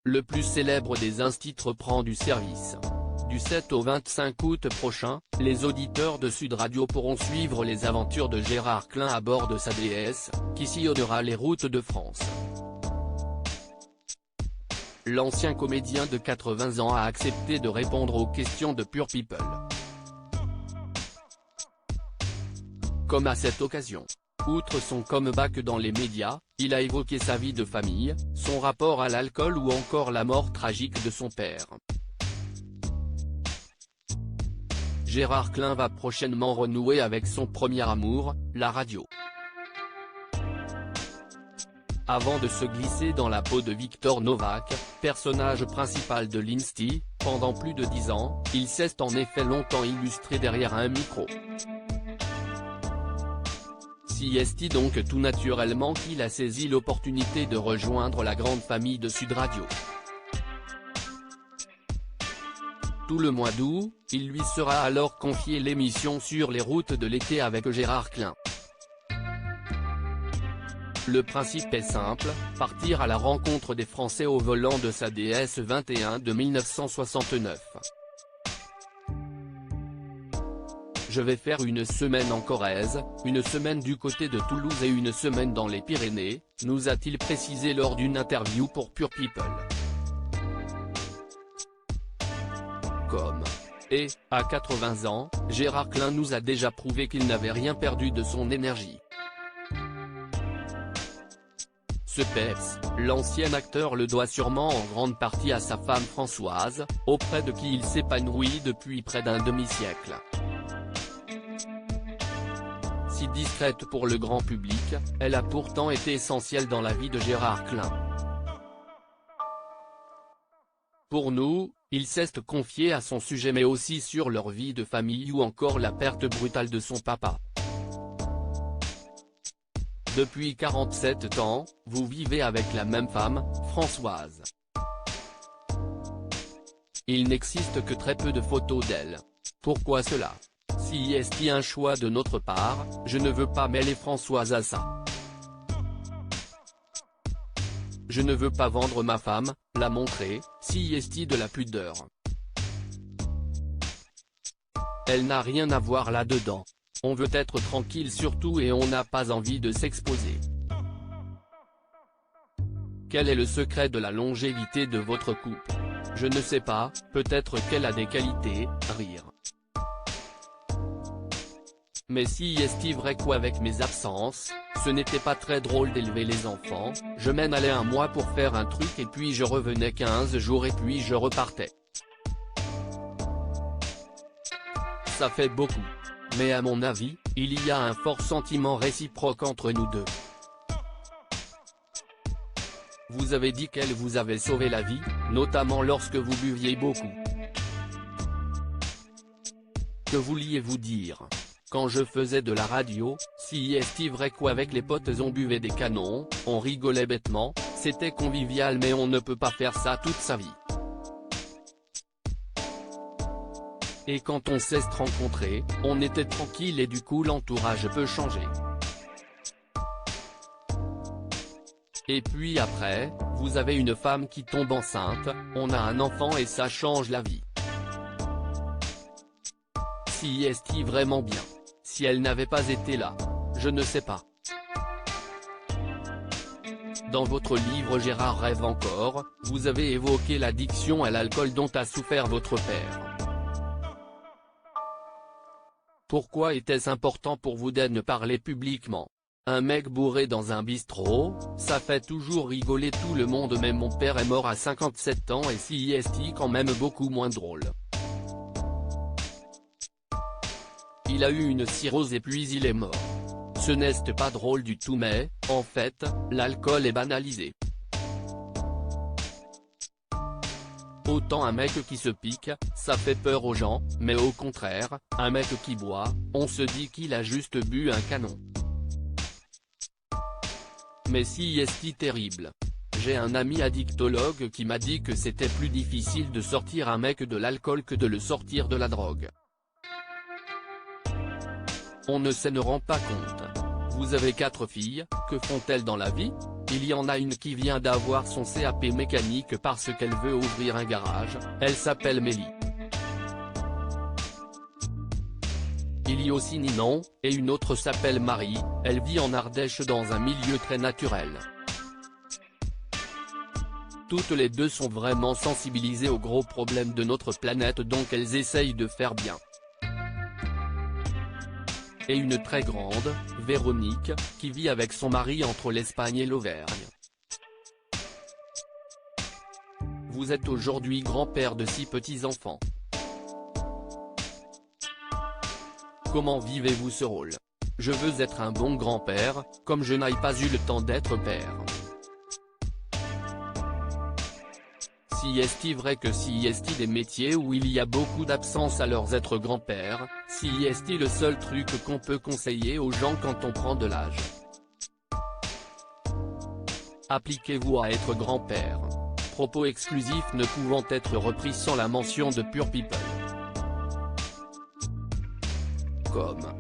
le plus célèbre des instits reprend du service. Du 7 au 25 août prochain, les auditeurs de Sud Radio pourront suivre les aventures de Gérard Klein à bord de sa DS, qui sillonnera les routes de France. L'ancien comédien de 80 ans a accepté de répondre aux questions de Pure People. Comme à cette occasion. Outre son comeback dans les médias, il a évoqué sa vie de famille, son rapport à l'alcool ou encore la mort tragique de son père. Gérard Klein va prochainement renouer avec son premier amour, la radio. Avant de se glisser dans la peau de Victor Novak, personnage principal de l'Insti, pendant plus de 10 ans, il s'est en effet longtemps illustré derrière un micro. C'est donc tout naturellement qu'il a saisi l'opportunité de rejoindre la grande famille de Sud Radio. Tout le mois d'août, il lui sera alors confié l'émission Sur les routes de l'été avec Gérard Klein. Le principe est simple, partir à la rencontre des Français au volant de sa DS 21 de 1969. Je vais faire une semaine en Corrèze, une semaine du côté de Toulouse et une semaine dans les Pyrénées, nous a-t-il précisé lors d'une interview pour Pure People. Et, à 80 ans, Gérard Klein nous a déjà prouvé qu'il n'avait rien perdu de son énergie. Ce peps, l'ancien acteur le doit sûrement en grande partie à sa femme Françoise, auprès de qui il s'épanouit depuis près d'un demi-siècle. Si discrète pour le grand public, elle a pourtant été essentielle dans la vie de Gérard Klein. Pour nous, il s'est confié à son sujet mais aussi sur leur vie de famille ou encore la perte brutale de son papa. Depuis 47 ans, vous vivez avec la même femme, Françoise. Il n'existe que très peu de photos d'elle. Pourquoi cela? Si est-il un choix de notre part, je ne veux pas mêler Françoise à ça. Je ne veux pas vendre ma femme, la montrer, si est-il de la pudeur. Elle n'a rien à voir là-dedans. On veut être tranquille surtout et on n'a pas envie de s'exposer. Quel est le secret de la longévité de votre couple? Je ne sais pas, peut-être qu'elle a des qualités, rire. Mais si est-il vrai qu'avec mes absences, ce n'était pas très drôle d'élever les enfants, je m'en allais un mois pour faire un truc et puis je revenais 15 jours et puis je repartais. Ça fait beaucoup. Mais à mon avis, il y a un fort sentiment réciproque entre nous deux. Vous avez dit qu'elle vous avait sauvé la vie, notamment lorsque vous buviez beaucoup. Que vouliez-vous dire? Quand je faisais de la radio, si est-il vrai qu'avec les potes on buvait des canons, on rigolait bêtement, c'était convivial mais on ne peut pas faire ça toute sa vie. Et quand on s'est rencontré, on était tranquille et du coup l'entourage peut changer. Et puis après, vous avez une femme qui tombe enceinte, on a un enfant et ça change la vie. Si est-il vraiment bien? Si elle n'avait pas été là? Je ne sais pas. Dans votre livre Gérard rêve encore, vous avez évoqué l'addiction à l'alcool dont a souffert votre père. Pourquoi était-ce important pour vous de ne parler publiquement? Un mec bourré dans un bistrot, ça fait toujours rigoler tout le monde mais mon père est mort à 57 ans et si est quand même beaucoup moins drôle. Il a eu une cirrhose et puis il est mort. Ce n'est pas drôle du tout mais, en fait, l'alcool est banalisé. Autant un mec qui se pique, ça fait peur aux gens, mais au contraire, un mec qui boit, on se dit qu'il a juste bu un canon. Mais si est terrible. J'ai un ami addictologue qui m'a dit que c'était plus difficile de sortir un mec de l'alcool que de le sortir de la drogue. On ne rend pas compte. Vous avez 4 filles, que font-elles dans la vie? Il y en a une qui vient d'avoir son CAP mécanique parce qu'elle veut ouvrir un garage, elle s'appelle Mélie. Il y a aussi Ninon, et une autre s'appelle Marie, elle vit en Ardèche dans un milieu très naturel. Toutes les deux sont vraiment sensibilisées aux gros problèmes de notre planète, donc elles essayent de faire bien. Et une très grande, Véronique, qui vit avec son mari entre l'Espagne et l'Auvergne. Vous êtes aujourd'hui grand-père de 6 petits-enfants. Comment vivez-vous ce rôle? Je veux être un bon grand-père, comme je n'ai pas eu le temps d'être père. Si est-il vrai que si est-il des métiers où il y a beaucoup d'absence alors être grand-père, si est-il le seul truc qu'on peut conseiller aux gens quand on prend de l'âge? Appliquez-vous à être grand-père. Propos exclusifs ne pouvant être repris sans la mention de Pure People. Comme